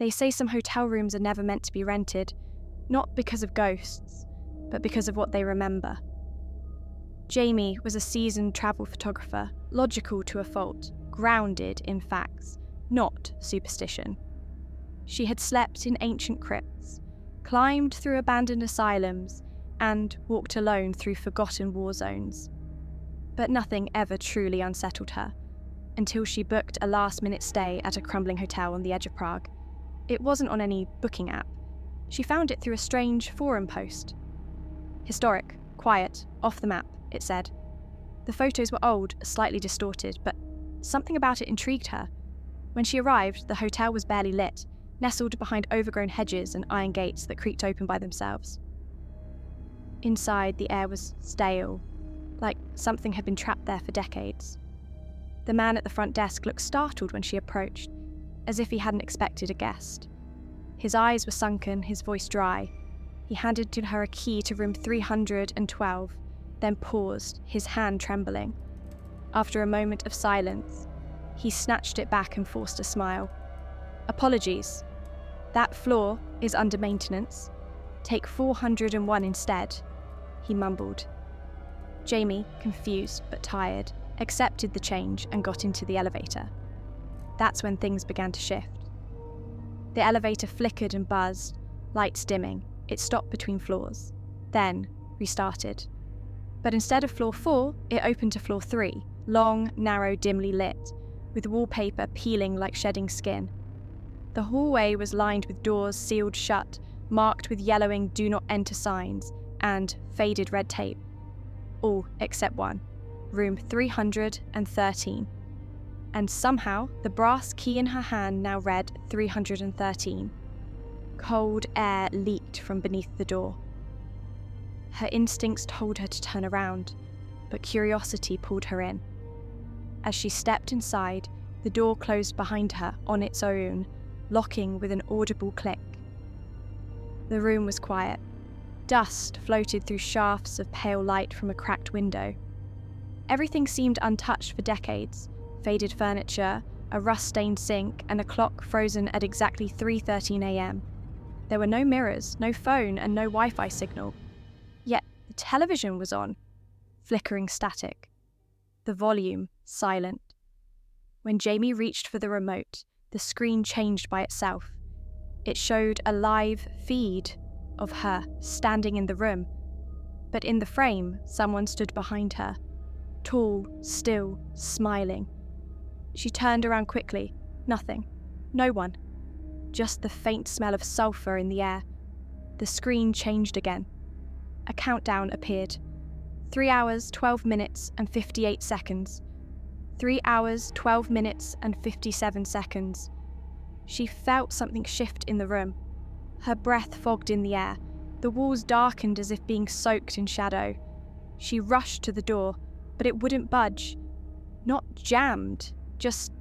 They say some hotel rooms are never meant to be rented, not because of ghosts, but because of what they remember. Jamie was a seasoned travel photographer, logical to a fault, grounded in facts, not superstition. She had slept in ancient crypts, climbed through abandoned asylums, and walked alone through forgotten war zones. But nothing ever truly unsettled her, until she booked a last-minute stay at a crumbling hotel on the edge of Prague. It wasn't on any booking app. She found it through a strange forum post. Historic, quiet, off the map, it said. The photos were old, slightly distorted, but something about it intrigued her. When she arrived, the hotel was barely lit, nestled behind overgrown hedges and iron gates that creaked open by themselves. Inside, the air was stale, like something had been trapped there for decades. The man at the front desk looked startled when she approached, as if he hadn't expected a guest. His eyes were sunken, his voice dry. He handed to her a key to room 312, then paused, his hand trembling. After a moment of silence, he snatched it back and forced a smile. "Apologies. That floor is under maintenance. Take 401 instead," he mumbled. Jamie, confused but tired, accepted the change and got into the elevator. That's when things began to shift. The elevator flickered and buzzed, lights dimming. It stopped between floors, then restarted. But instead of floor 4, it opened to floor 3, long, narrow, dimly lit, with wallpaper peeling like shedding skin. The hallway was lined with doors sealed shut, marked with yellowing "Do Not Enter" signs and faded red tape. All except one, room 313. And somehow, the brass key in her hand now read 313. Cold air leaked from beneath the door. Her instincts told her to turn around, but curiosity pulled her in. As she stepped inside, the door closed behind her on its own, locking with an audible click. The room was quiet. Dust floated through shafts of pale light from a cracked window. Everything seemed untouched for decades. Faded furniture, a rust-stained sink, and a clock frozen at exactly 3:13 a.m. There were no mirrors, no phone, and no Wi-Fi signal. Yet the television was on, flickering static. The volume silent. When Jamie reached for the remote, the screen changed by itself. It showed a live feed of her standing in the room. But in the frame, someone stood behind her, tall, still, smiling. She turned around quickly. Nothing. No one. Just the faint smell of sulfur in the air. The screen changed again. A countdown appeared. 3 hours, 12 minutes, and 58 seconds. 3 hours, 12 minutes, and 57 seconds. She felt something shift in the room. Her breath fogged in the air. The walls darkened as if being soaked in shadow. She rushed to the door, but it wouldn't budge. Not jammed, just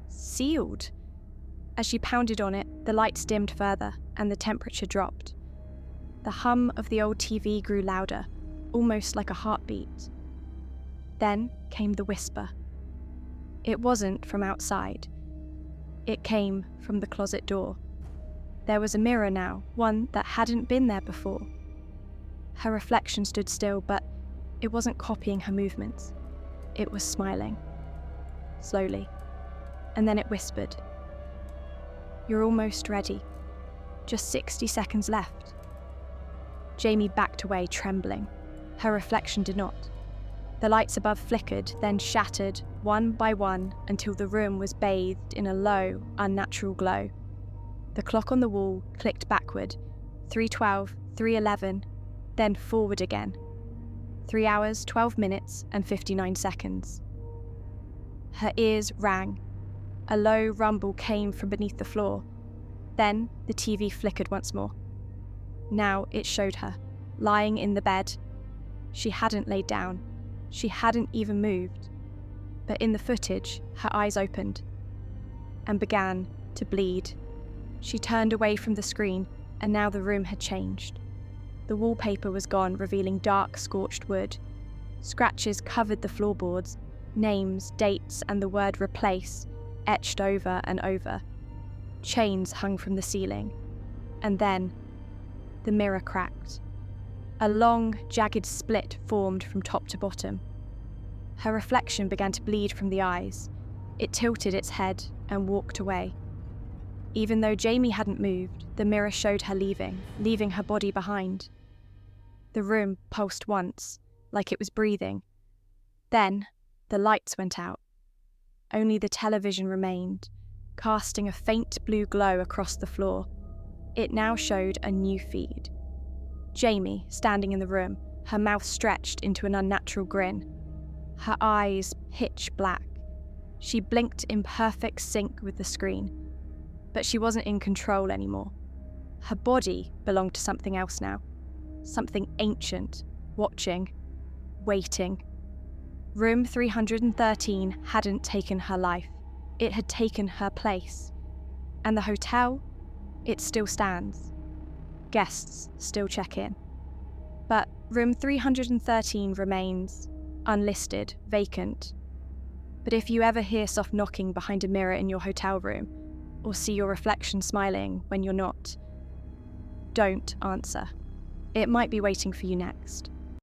sealed. As she pounded on it, the lights dimmed further, and the temperature dropped. The hum of the old TV grew louder, almost like a heartbeat. Then came the whisper. It wasn't from outside. It came from the closet door. There was a mirror now, one that hadn't been there before. Her reflection stood still, but it wasn't copying her movements. It was smiling. Slowly. And then it whispered. "You're almost ready. Just 60 seconds left." Jamie backed away, trembling. Her reflection did not. The lights above flickered, then shattered, one by one, until the room was bathed in a low, unnatural glow. The clock on the wall clicked backward, 3:12, 3:11, then forward again. 3 hours, 12 minutes, and 59 seconds. Her ears rang. A low rumble came from beneath the floor. Then the TV flickered once more. Now it showed her, lying in the bed. She hadn't laid down. She hadn't even moved. But in the footage, her eyes opened and began to bleed. She turned away from the screen, and now the room had changed. The wallpaper was gone, revealing dark, scorched wood. Scratches covered the floorboards, names, dates, and the word "replace" etched over and over. Chains hung from the ceiling. And then, the mirror cracked. A long, jagged split formed from top to bottom. Her reflection began to bleed from the eyes. It tilted its head and walked away. Even though Jamie hadn't moved, the mirror showed her leaving her body behind. The room pulsed once, like it was breathing. Then, the lights went out. Only the television remained, casting a faint blue glow across the floor. It now showed a new feed. Jamie, standing in the room, her mouth stretched into an unnatural grin. Her eyes pitch black. She blinked in perfect sync with the screen. But she wasn't in control anymore. Her body belonged to something else now. Something ancient, watching, waiting. Room 313 hadn't taken her life. It had taken her place. And the hotel? It still stands. Guests still check in. But room 313 remains unlisted, vacant. But if you ever hear soft knocking behind a mirror in your hotel room, or see your reflection smiling when you're not, don't answer. It might be waiting for you next.